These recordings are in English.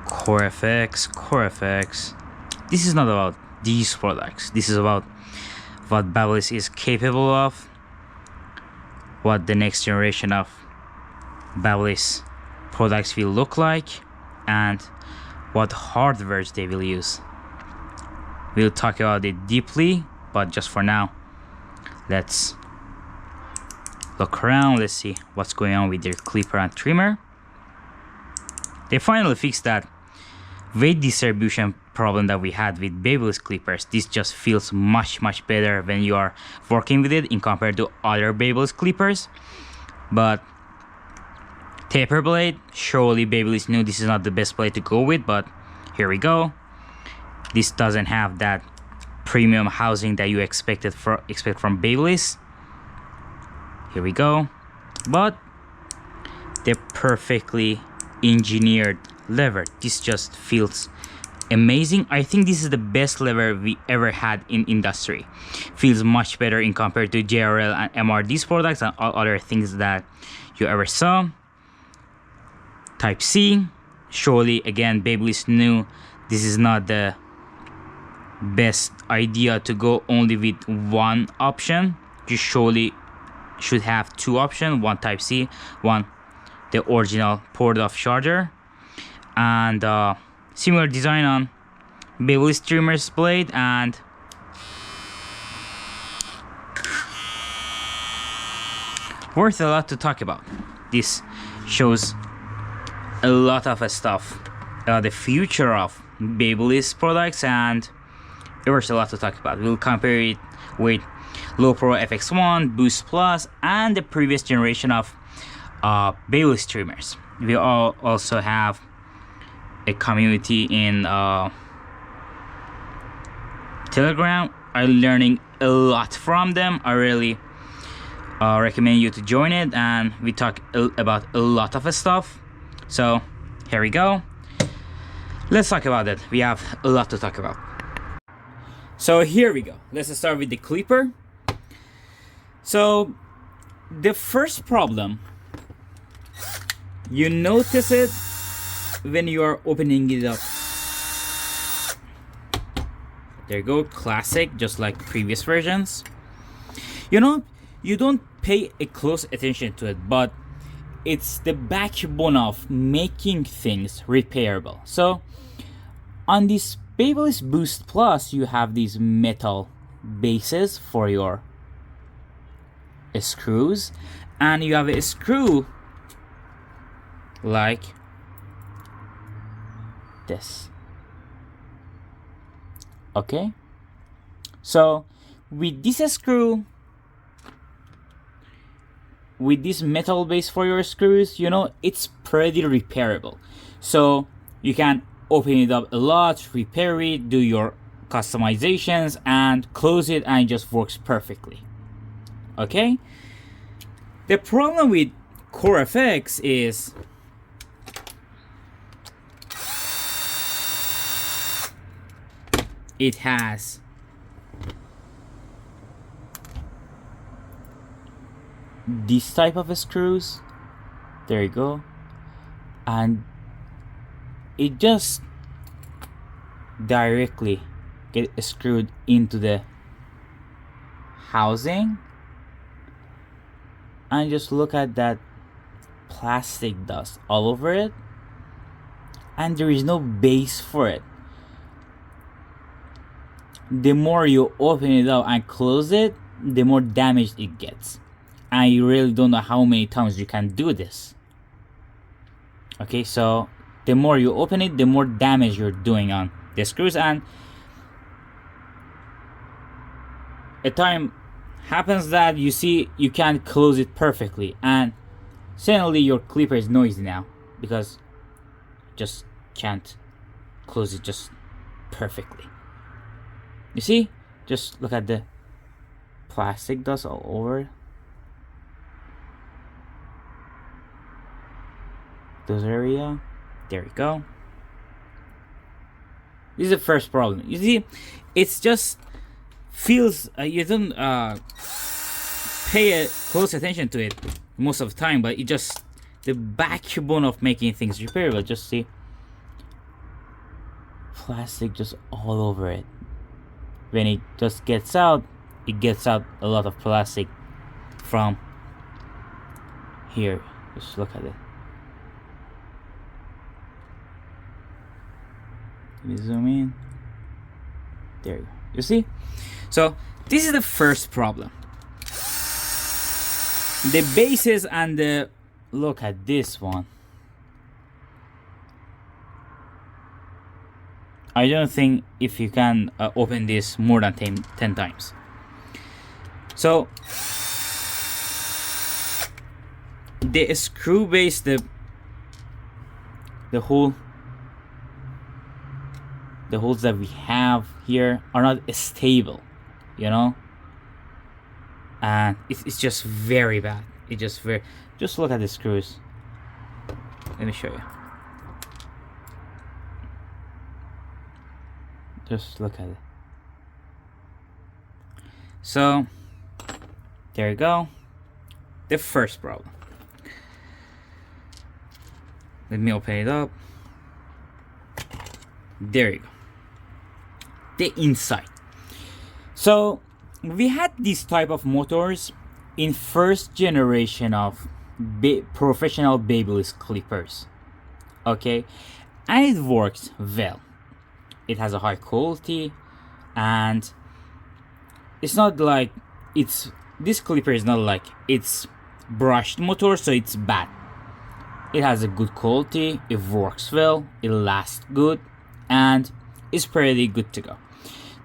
CoreFX. This is not about these products. This is about what Babyliss is capable of, what the next generation of Babyliss products will look like, and what hardwares they will use. We'll talk about it deeply, but just for now, let's look around. Let's see what's going on with their clipper and trimmer. They finally fixed that weight distribution problem that we had with Babyliss clippers. This just feels much better when you are working with it in compared to other Babyliss clippers. But taper blade, surely Babyliss knew this is not the best blade to go with, but here we go. This doesn't have that premium housing that you expect from Babyliss. Here we go. But the perfectly engineered lever, this just feels amazing. I think this is the best lever we ever had in industry. Feels much better in compared to JRL and MRD's products and all other things that you ever saw. Type C, surely again Babyliss knew this is not the best idea to go only with one option. You surely should have two options, one Type C, one the original port of charger. And similar design on Babyliss trimmer's blade, and worth a lot to talk about. This shows a lot of stuff, the future of Babyliss products, and there's a lot to talk about. We'll compare it with Low Pro FX1, Boost Plus, and the previous generation of Babyliss trimmers. We also have a community in Telegram. I'm learning a lot from them. I really recommend you to join it, and we talk about a lot of stuff. So here we go. Let's talk about it. We have a lot to talk about. So here we go. Let's start with the clipper. So the first problem, you notice it when you are opening it up. There you go, classic, just like previous versions. You know, you don't pay a close attention to it, but it's the backbone of making things repairable. So on this Babyliss Boost Plus, you have these metal bases for your screws, and you have a screw like this. Okay, so with this screw, with this metal base for your screws, you know, it's pretty repairable. So you can open it up a lot, repair it, do your customizations, and close it, and it just works perfectly. Okay, the problem with CoreFX is it has this type of screws. There you go, and it just directly get screwed into the housing, and just look at that plastic dust all over it, and there is no base for it. The more you open it up and close it, the more damaged it gets. I really don't know how many times you can do this. Okay, so the more you open it, the more damage you're doing on the screws, and a time happens that you see you can't close it perfectly, and suddenly your clipper is noisy now because just can't close it just perfectly. You see, just look at the plastic dust all over those area. There we go. This is the first problem. You see, it's just feels you don't pay a close attention to it most of the time, but it just the backbone of making things repairable. Just see, plastic just all over it. When it just gets out, it gets out a lot of plastic from here. Just look at it. Let me zoom in. There you go. You see? So this is the first problem. The bases and the, look at this one. I don't think if you can open this more than 10 times. So the screw base, the holes that we have here are not stable, you know, and it's just very bad. It just look at the screws. Let me show you. Just look at it. So there you go. The first problem. Let me open it up. There you go. The inside. So we had this type of motors in first generation of professional Babyliss clippers. Okay, and it works well. It has a high quality, and it's not like this clipper is not like it's brushed motor, so it's bad. It has a good quality, it works well, it lasts good, and it's pretty good to go.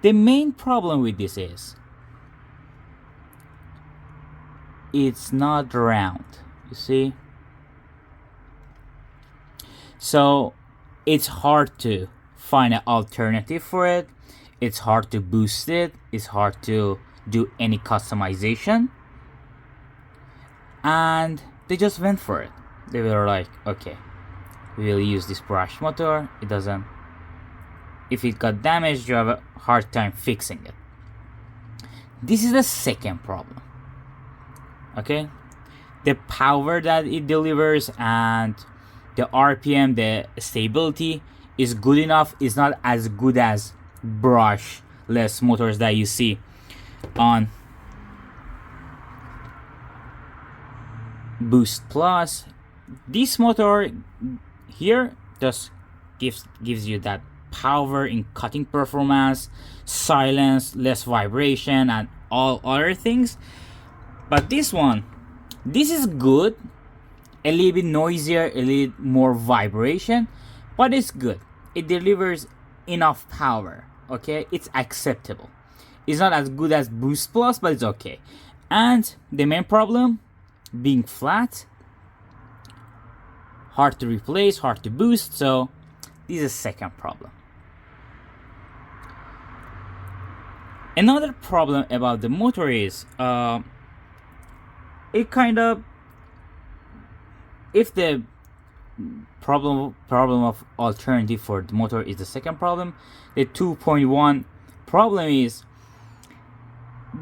The main problem with this is it's not round, you see? So it's hard to find an alternative for it. It's hard to boost it. It's hard to do any customization. And they just went for it. They were like, okay, we will use this brush motor. It doesn't, if it got damaged, you have a hard time fixing it. This is the second problem. Okay, the power that it delivers and the RPM, the stability is good enough. It's not as good as brushless motors that you see on Boost Plus. This motor here just gives you that power in cutting performance, silence, less vibration, and all other things. But this one, this is good, a little bit noisier, a little more vibration, but it's good. It delivers enough power, okay? It's acceptable. It's not as good as Boost Plus, but it's okay. And the main problem, being flat, hard to replace, hard to boost, so this is the second problem. Another problem about the motor is, it kind of, if the problem of alternative for the motor is the second problem, the 2.1 problem is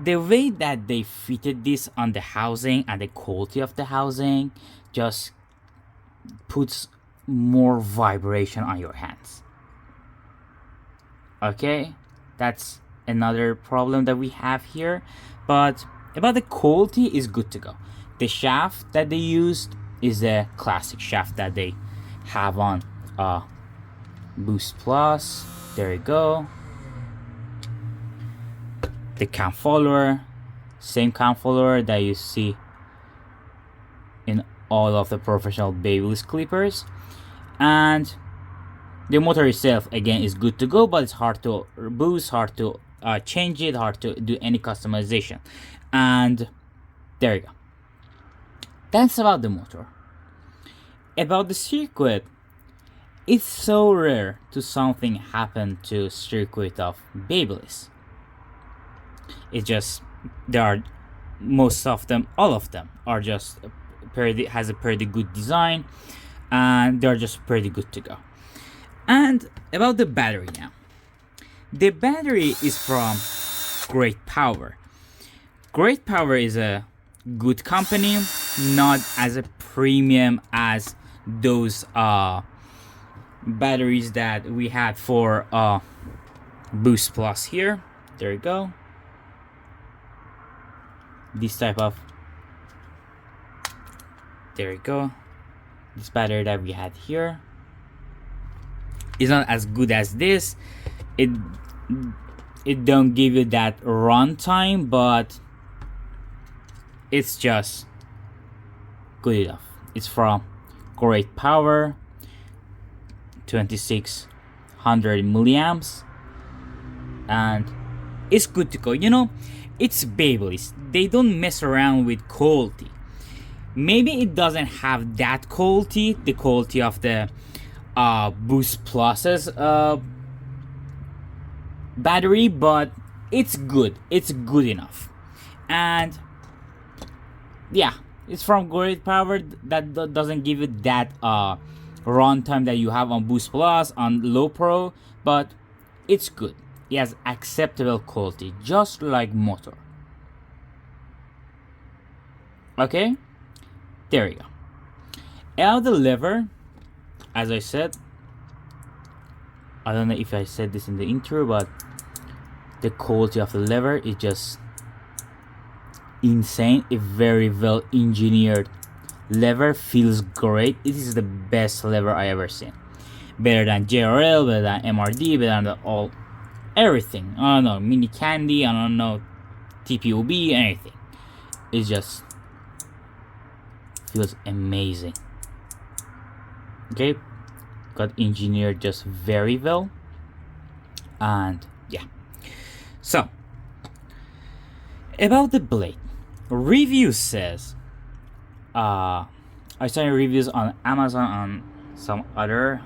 the way that they fitted this on the housing and the quality of the housing just puts more vibration on your hands. Okay, that's another problem that we have here. But about the quality is good to go. The shaft that they used is the classic shaft that they have on Boost Plus. There you go. The cam follower, same cam follower that you see in all of the professional Babyliss clippers. And the motor itself again is good to go, but it's hard to boost, hard to change it, hard to do any customization. And there you go. That's about the motor. About the circuit, it's so rare to something happen to circuit of Babyliss. It just, there are most of them, all of them are just has a pretty good design, and they're just pretty good to go. And about the battery now, the battery is from Great Power. Great Power is a good company, not as a premium as those batteries that we had for Boost Plus here. There you go. This type of, there you go. This battery that we had here is not as good as this. It don't give you that runtime, but it's just good enough. It's from great power, 2600 milliamps, and it's good to go. You know, it's Babyliss. They don't mess around with quality. Maybe it doesn't have that quality, the quality of the Boost Plus's battery, but it's good. It's good enough. And yeah, it's from great power. That doesn't give you that runtime that you have on Boost Plus, on Low Pro, but it's good. It has acceptable quality, just like motor. Okay, there you go. Now the lever, as I said, I don't know if I said this in the intro, but the quality of the lever is just insane. A very well engineered lever, feels great. It is the best lever I ever seen. Better than JRL, better than MRD, better than everything. I don't know, Mini Candy, I don't know, TPOB, anything. It just feels amazing. Okay, got engineered just very well. And yeah, so about the blade, review says I saw reviews on Amazon, on some other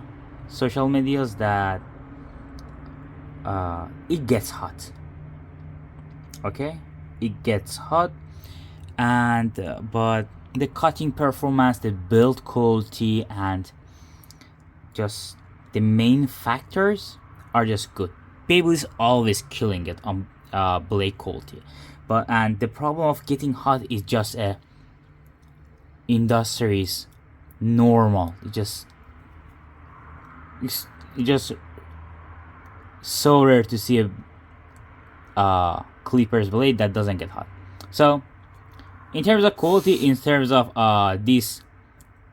social medias, that it gets hot. Okay, it gets hot, and but the cutting performance, the build quality, and just the main factors are just good. Babyliss always killing it on blade quality, and the problem of getting hot is just a industry's normal. It's just so rare to see a clippers blade that doesn't get hot. So in terms of quality, in terms of this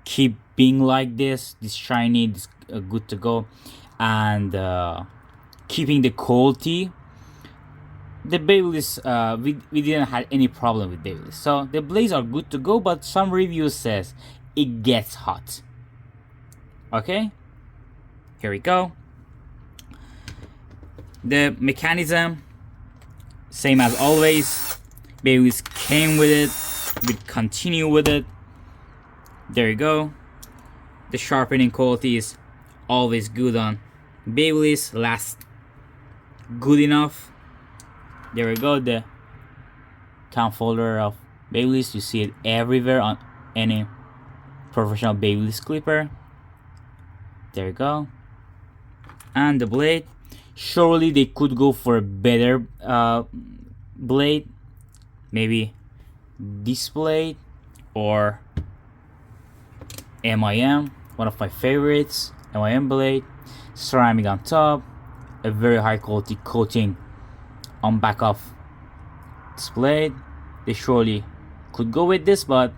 keep being like this shiny, this good to go, and keeping the quality, the Babyliss, we didn't have any problem with Babyliss. So the blades are good to go, but some reviews says it gets hot. Okay, here we go. The mechanism, same as always. Babyliss came with it, we continue with it. There you go. The sharpening quality is always good on Babyliss, lasts good enough. There we go, the cam folder of Babyliss, you see it everywhere on any professional Babyliss clipper. There you go. And the blade, surely they could go for a better blade, maybe this blade or MIM, one of my favorites, MIM blade, ceramic on top, a very high quality coating on back of this blade. They surely could go with this, but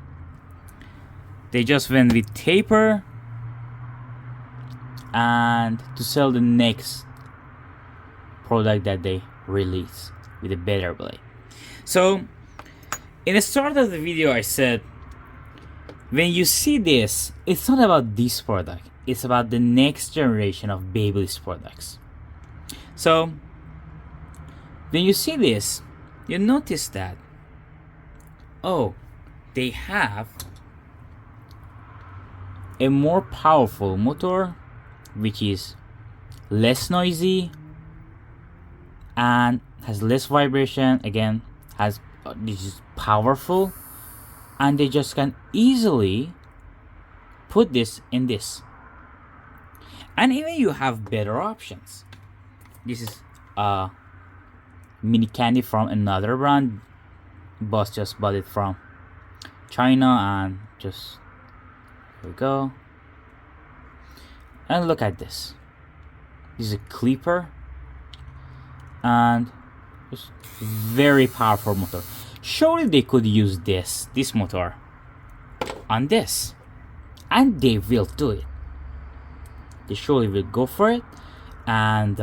they just went with taper and to sell the next product that they release with a better blade. So in the start of the video I said, when you see this, it's not about this product, it's about the next generation of Babyliss products. So when you see this, you notice that, oh, they have a more powerful motor, which is less noisy and has less vibration. Again, this is powerful, and they just can easily put this in this. And even you have better options. This is mini candy from another brand. Boss just bought it from China, and just here we go. And look at this. This is a clipper, and it's very powerful motor. Surely they could use this motor on this, and they will do it. They surely will go for it, and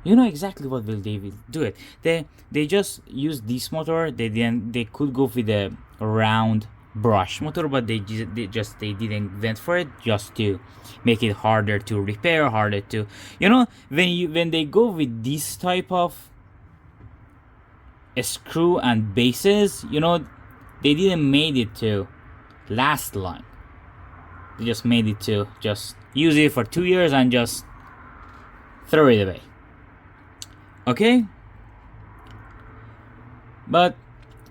you know exactly what they will do it. They just use this motor. They could go with a round brush motor, but they didn't went for it just to make it harder to repair, harder to, you know, when they go with this type of a screw and bases, you know, they didn't made it to last long. They just made it to just use it for 2 years and just throw it away. Okay, but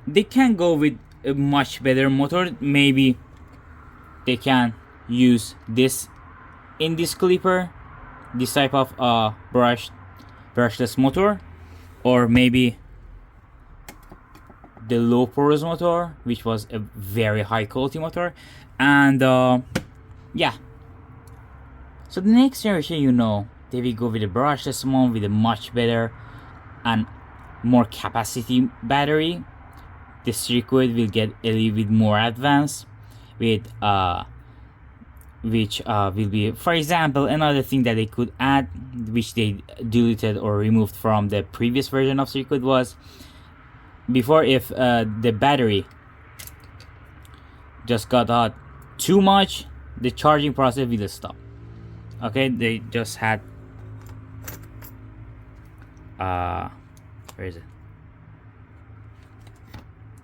they can go with a much better motor. Maybe they can use this in this clipper, this type of brushless motor, or maybe the low porous motor, which was a very high quality motor. And yeah, so the next generation, you know, they will go with a brushless one with a much better and more capacity battery. The circuit will get a little bit more advanced with which will be, for example, another thing that they could add, which they deleted or removed from the previous version of circuit, was before, if the battery just got hot too much, the charging process will stop. Okay, they just had where is it?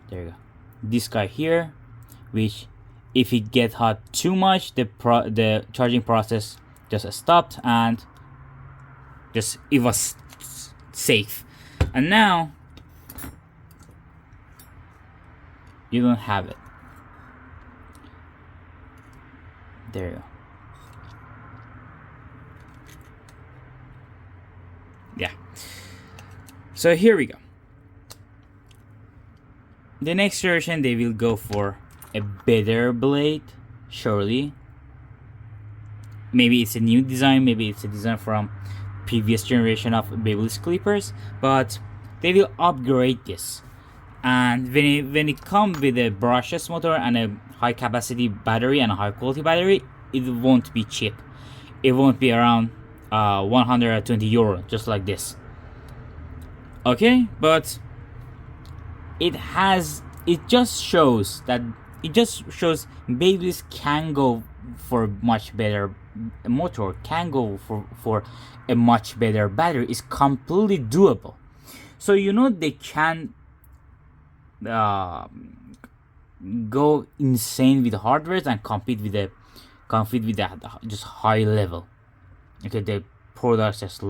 There you go. This guy here, which if it get hot too much, the charging process just stopped, and just it was safe. And now you don't have it. There you go. Yeah. So here we go. The next version, they will go for a better blade, surely. Maybe it's a new design, maybe it's a design from previous generation of Babyliss clippers, but they will upgrade this. And when it comes with a brushless motor and a high capacity battery and a high quality battery, it won't be cheap. It won't be around 120 euro, just like this. Okay, but it just shows Babyliss can go for much better motor, can go for a much better battery. Is completely doable. So you know they can go insane with hardware and compete with that just high level. Okay, the products just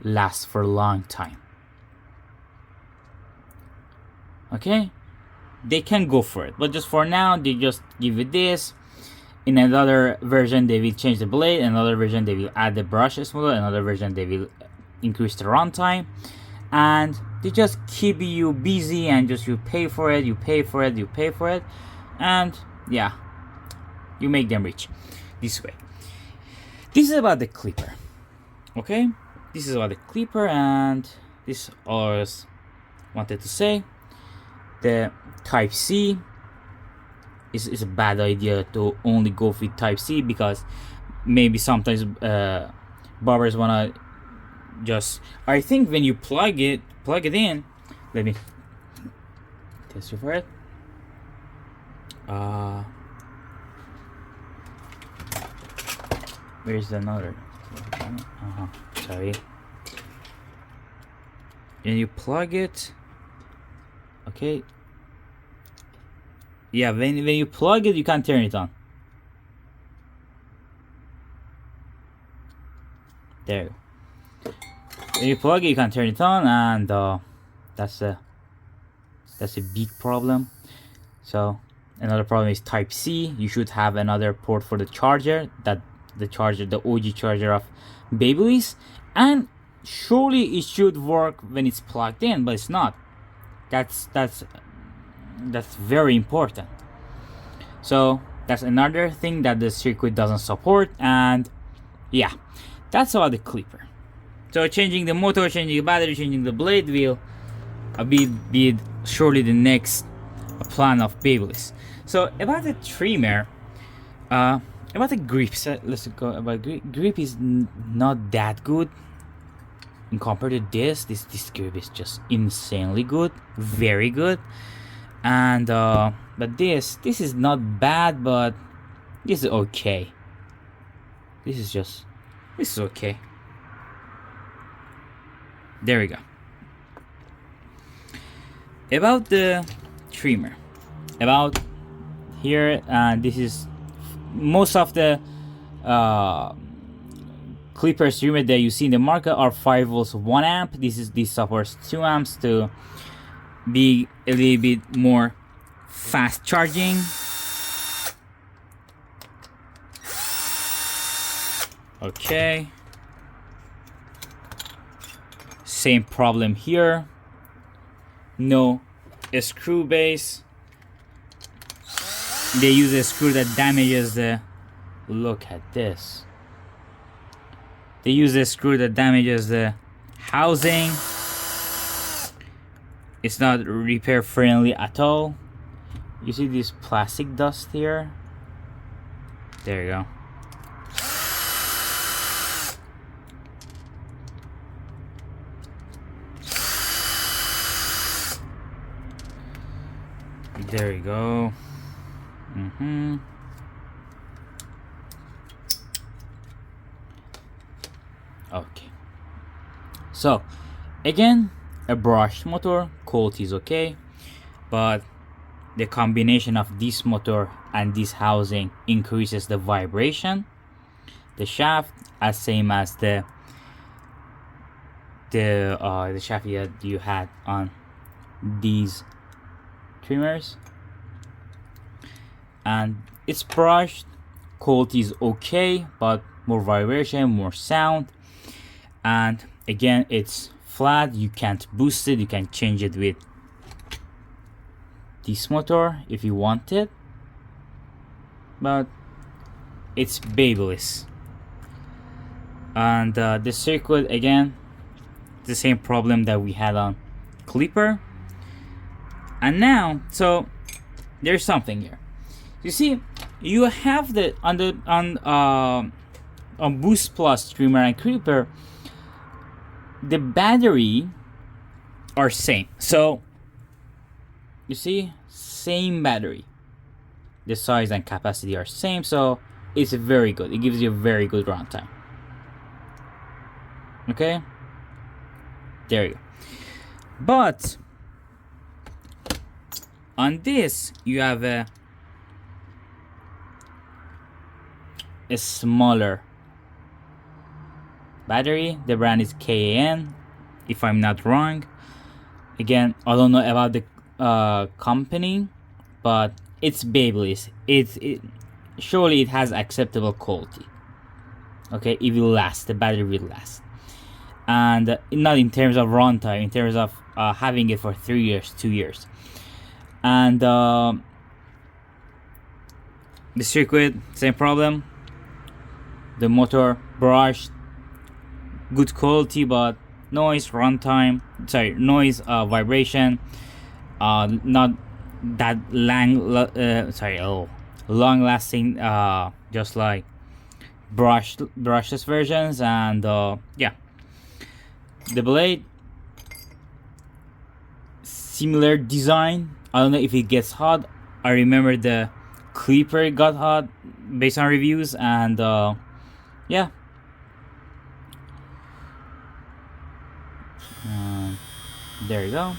last for a long time. Okay, they can go for it, but just for now they just give it this. In another version they will change the blade, another version they will add the brushless model, another version they will increase the runtime, and they just keep you busy, and just you pay for it, and yeah, you make them rich this way. This is about the clipper. Okay, this is about the clipper, and this all I wanted to say. The Type C is a bad idea to only go with Type C, because maybe sometimes barbers wanna just, I think when you plug it in, let me test you for it. Where's the another? Sorry. And you plug it. Okay. Yeah, when you plug it, you can't turn it on. There you go. When you plug it, you can't turn it on, and that's a big problem. So another problem is Type C. You should have another port for the charger, the OG charger of Babyliss, and surely it should work when it's plugged in, but it's not. That's very important. So That's another thing that the circuit doesn't support. And yeah, that's about the clipper. So changing the motor, changing the battery, changing the blade will be surely the next plan of Babyliss. So about the trimmer, about the grip. So let's go about grip. Grip is not that good in compared to this. This grip is just insanely good, very good. And but this is not bad, but this is okay. This is okay. There we go. About the trimmer, about here, this is most of the clipper trimmer that you see in the market are 5 volts 1 amp. This supports 2 amps to be a little bit more fast charging. Okay, same problem here. No screw base. They use a screw that damages the, look at this. They use a screw that damages the housing. It's not repair friendly at all. You see this plastic dust here? There you go. There you go. Okay. So, again, a brushed motor, quality is okay, but the combination of this motor and this housing increases the vibration. The shaft, as same as the shaft that you had on these trimmers, and it's brushed, quality is okay, but more vibration, more sound. And again, it's flat, you can't boost it, you can change it with this motor if you want it, but it's Babyliss. And the circuit, again, the same problem that we had on clipper. And now, so there's something here. You see, you have the on Boost Plus trimmer and clipper, the battery are same. So you see, same battery, the size and capacity are same, so it's very good. It gives you a very good runtime. Okay, there you go. But on this, you have a smaller battery. The brand is KAN, if I'm not wrong. Again, I don't know about the company, but it's Babyliss. Surely it has acceptable quality. Okay, it will last. The battery will last, and not in terms of runtime, in terms of having it for 3 years, 2 years. And the circuit, same problem. The motor brushed, good quality, but noise, runtime, noise, vibration, not that long lasting, just like brushless versions. And yeah, the blade, similar design. I don't know if it gets hot. I remember the clipper got hot based on reviews. And yeah, there you go.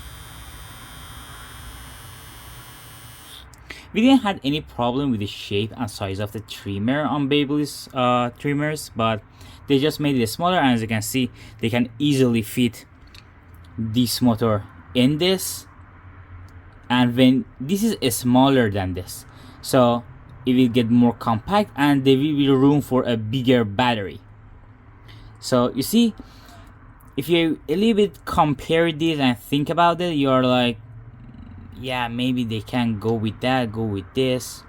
We didn't have any problem with the shape and size of the trimmer on Babyliss trimmers, but they just made it smaller, and as you can see, they can easily fit this motor in this. And when this is smaller than this, so it will get more compact, and there will be room for a bigger battery. So you see, if you a little bit compare this and think about it, you're like, yeah, maybe they can go with that, go with this.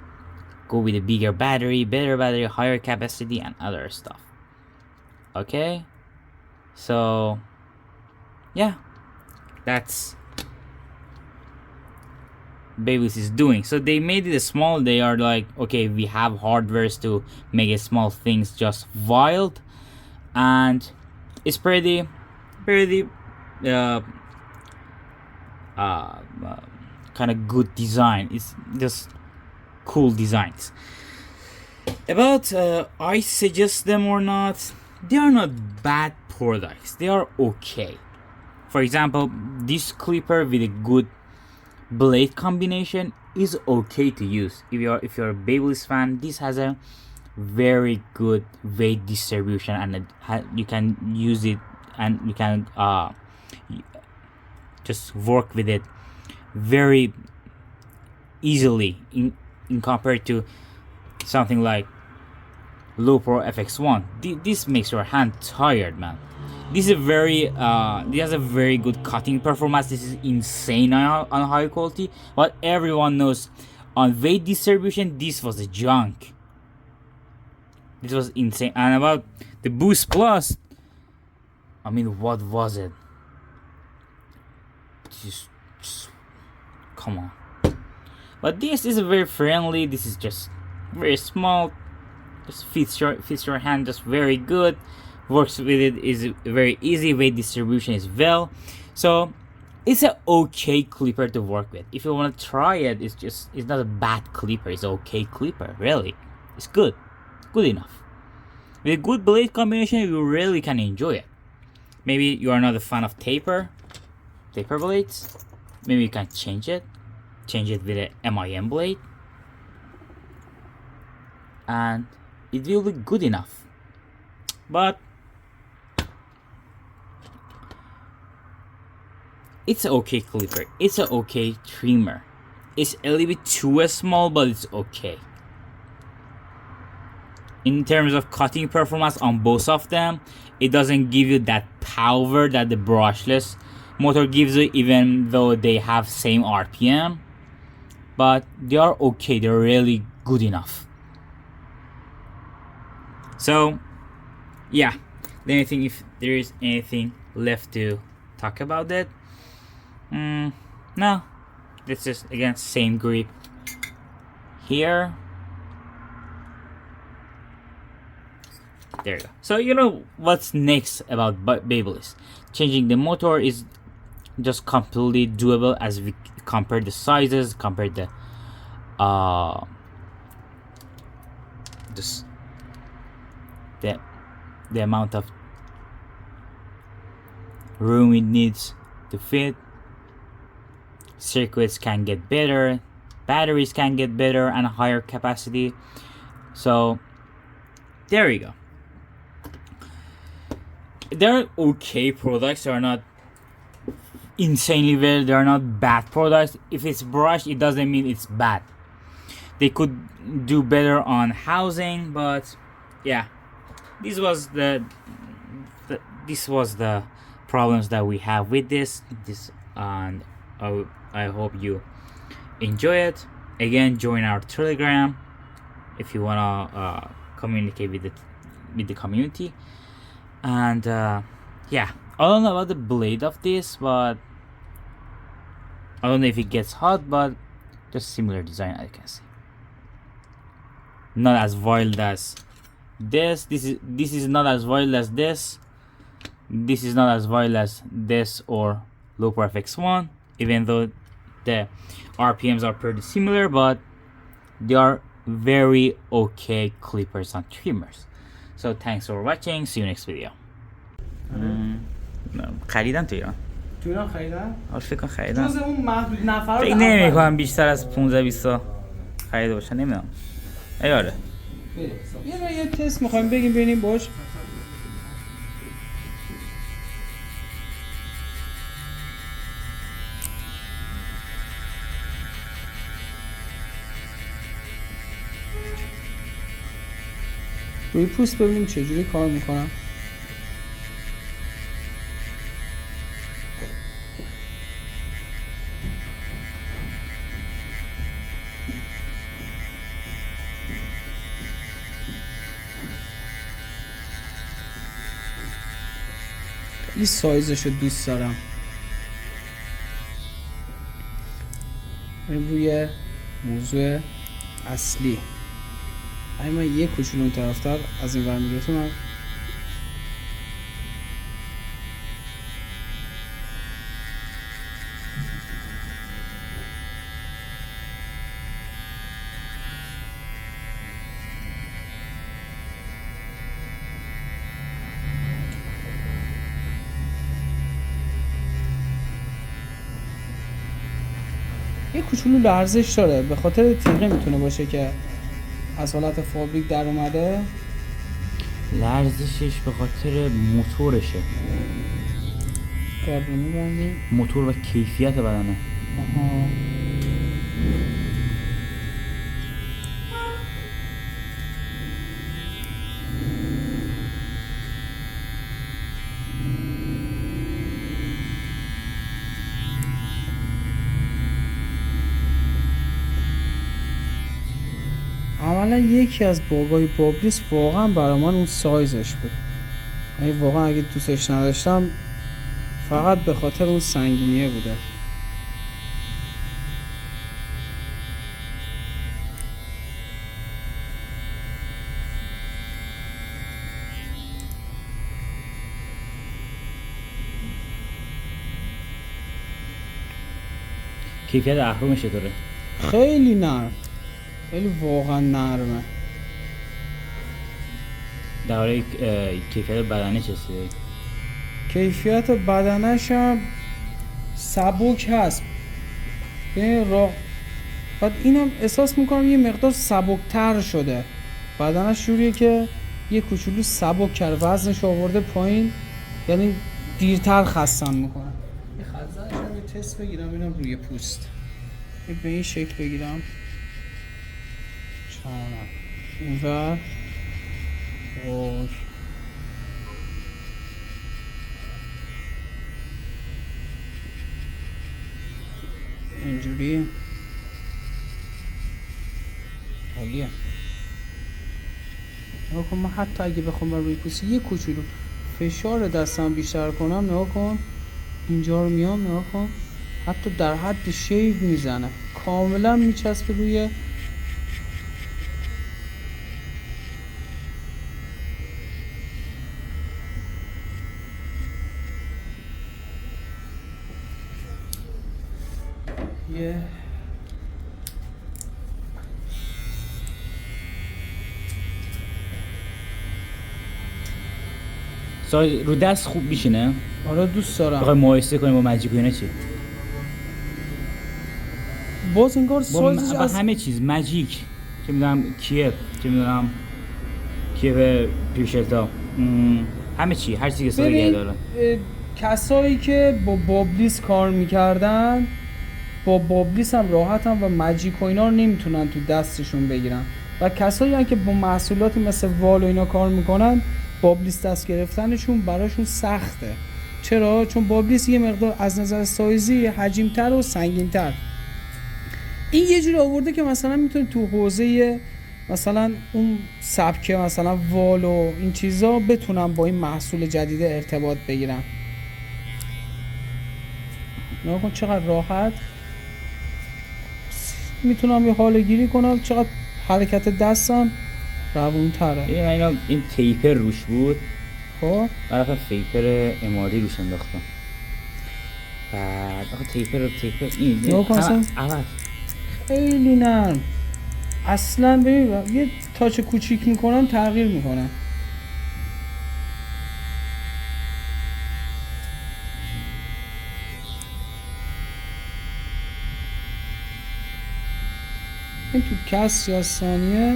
go with a bigger battery, better battery, higher capacity, and other stuff. Okay, so yeah, that's Babyliss is doing. So they made it small. They are like, okay, we have hardwares to make it small things just wild, and it's pretty uh, uh, kind of good design. It's just cool designs. About I suggest them or not, they are not bad products. They are okay. For example, this clipper with a good blade combination is okay to use. If you're a Babyliss fan, this has a very good weight distribution, and you can use it, and you can just work with it very easily in compared to something like low CoreFX1. This makes your hand tired, man. This is this has a very good cutting performance. This is insane on high quality, but everyone knows on weight distribution this was a junk. This was insane. And about the Boost Plus, I mean, what was it? Just come on. But this is very friendly. This is just very small. Just fits your hand just very good. Works with it is very easy. Weight distribution is well. So it's an okay clipper to work with. If you want to try it, it's not a bad clipper. It's an okay clipper. Really, it's good enough. With a good blade combination, you really can enjoy it. Maybe you are not a fan of taper blades. Maybe you can change it with a MIM blade, and it will be good enough. But it's an okay clipper. It's an okay trimmer. It's a little bit too small, but it's okay. In terms of cutting performance on both of them, it doesn't give you that power that the brushless motor gives you, even though they have same RPM. But they are okay. They're really good enough. So yeah, if there is anything left to talk about that, no, it's just again same grip here. There you go. So you know what's next about Babyliss. Changing the motor is just completely doable as we compare the sizes, compare the just the amount of room it needs to fit. Circuits can get better, batteries can get better and higher capacity. So there you go. They're okay products. They are not insanely well. They are not bad products. If it's brushed, it doesn't mean it's bad. They could do better on housing, but yeah, this was the problems that we have with this, and I hope you enjoy it. Again, join our Telegram if you wanna communicate with the community. And yeah, I don't know about the blade of this, but I don't know if it gets hot, but just similar design I can see. Not as wild as this. This is not as wild as this. This is not as wild as this or low CoreFX1, even though the RPMs are pretty similar, but they are very okay clippers and trimmers. So thanks for watching. See you next video. خریدن تو ایران. تو ایران خریدن؟ آره فکر کنم خریدن. جز اون محدود نفر فکر نمی‌کنم بیشتر از 15 20 تا خریده باشن، نمیدونم. آره. یه تست می‌خوایم بگیم ببینیم باش. روی پوست ببینیم چجوری کار میکنم. خیلی سایزشو دوست دارم. روی موضوع اصلی اگه من یک کوچولو اون طرفتر از این ور میرسونم یه کوچولو لرزش داره، به خاطر تیغه میتونه باشه که از حالت فابریک در اومده. لرزشش به خاطر موتورشه، گردونی بندی موتور و کیفیت بدنه. آها. عملا یکی از باگای بابلیس واقعا برای من اون سایزش بود. یعنی واقعا اگه دوستش نداشتم فقط به خاطر اون سنگینیه بوده. کیفیت اهرمش چطوره؟ خیلی نرم، خیلی واقعا نرمه. درباره کیفیت بدنه چیه؟ کیفیت بدنش هم سبک هست. ببین بعد اینم احساس میکنم یه مقدار سبکتر شده. بدنش جوریه که یه کوچولو سبک کرده، وزنش آورده پایین، یعنی دیرتر خستم میکنه. یه خزنش هم یه تست بگیرم اینم روی پوست. به این شکل بگیرم چانم اینور اوش اینجوری عالیه. نگاه کن، من حتی اگه بخوام بر روی پوست یه کوچولو فشار دستم بیشتر کنم، نگاه کن اینجا رو میام، نگاه کن حتی در حد شیو میزنه، کاملا میچسبه روی یه سایز رو دست خوب میشینه؟ آره دوست دارم. بخوای مقایسه کنیم با ماجیک و اینا چی؟ باز انگار سایزش با از همه چیز ماجیک، چه میدونم کیف، چه میدونم کیف پیوشلتا، همه چی، هر چیزی که سایه داره. کسایی که با بابلیس کار میکردن با بابلیس هم راحتن و ماجیک و اینا رو نمیتونن تو دستشون بگیرن، و کسایی هم که با محصولاتی مثل وال و اینا کار میکنن بابلیس دست گرفتنشون براشون سخته. چرا؟ چون بابلیس یه مقدار از نظر سایزی حجیم‌تر و سنگین‌تر. این یه جوری آورده که مثلا میتونه تو حوزه مثلا اون سبک مثلا وال و این چیزا بتونن با این محصول جدید ارتباط بگیرن. نگاه کن چقدر راحت میتونم یه حال گیری کنم، چقدر حرکت دستم روون تره. این تیپر روش بود، خب برای تیپر امادی روش انداختم. بعد تیپر این نگاه کن اصلا خیلی نرم، اصلا ببین یه تاچ کوچیک میکنم تغییر میکنم. این تو کسر یا ثانیه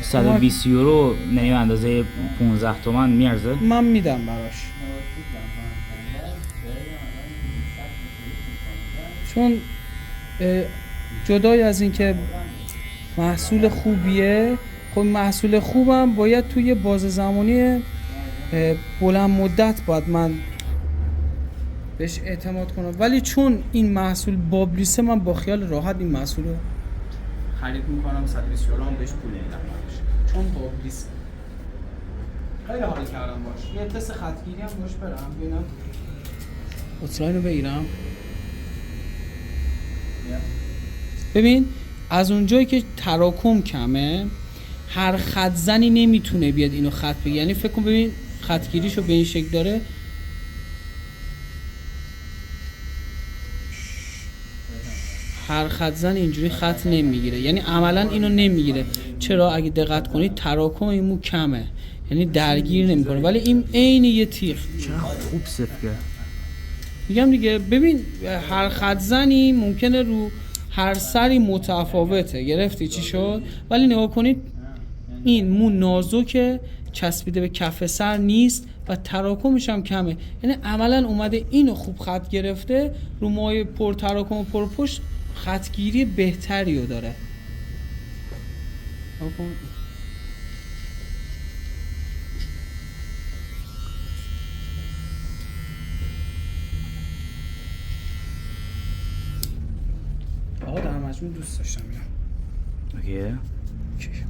120 یورو، یعنی اندازه 15 تومن میارزه. من میدم براش، چون جدای از این که محصول خوبیه، خب محصول خوبم باید توی باز زمانی بلند مدت باید من بهش اعتماد کنم، ولی چون این محصول بابلیسه من با خیال راحت این محصول رو خرید میکنم، 120 یورو هم بهش پول میدم چون بابلیسه. خیلی حال کردم باش. یه تست خطگیری هم باش برم ببینم اوتلاین رو بگیرم. ببین از اونجایی که تراکم کمه هر خط زنی نمیتونه بیاد اینو خط بگیره. یعنی فکر کن ببین خطگیریشو به این شکل داره، هر خط زن اینجوری خط نمیگیره، یعنی عملا اینو نمیگیره. چرا؟ اگه دقت کنید تراکم این مو کمه، یعنی درگیر نمیکنه، ولی این عین یه تیغ. چرا خوب صفر کرد. میگم دیگه ببین هر خط زنی ممکنه رو هر سری متفاوته. گرفتی چی شد؟ ولی نگاه کنید این مو نازکه، چسبیده به کف سر نیست و تراکمش هم کمه، یعنی عملا اومده اینو خوب خط گرفته. رو موهای پر تراکم و پر پشت خطگیری بهتری رو داره. آقا در مجموع دوست داشتم اینو. اوکی.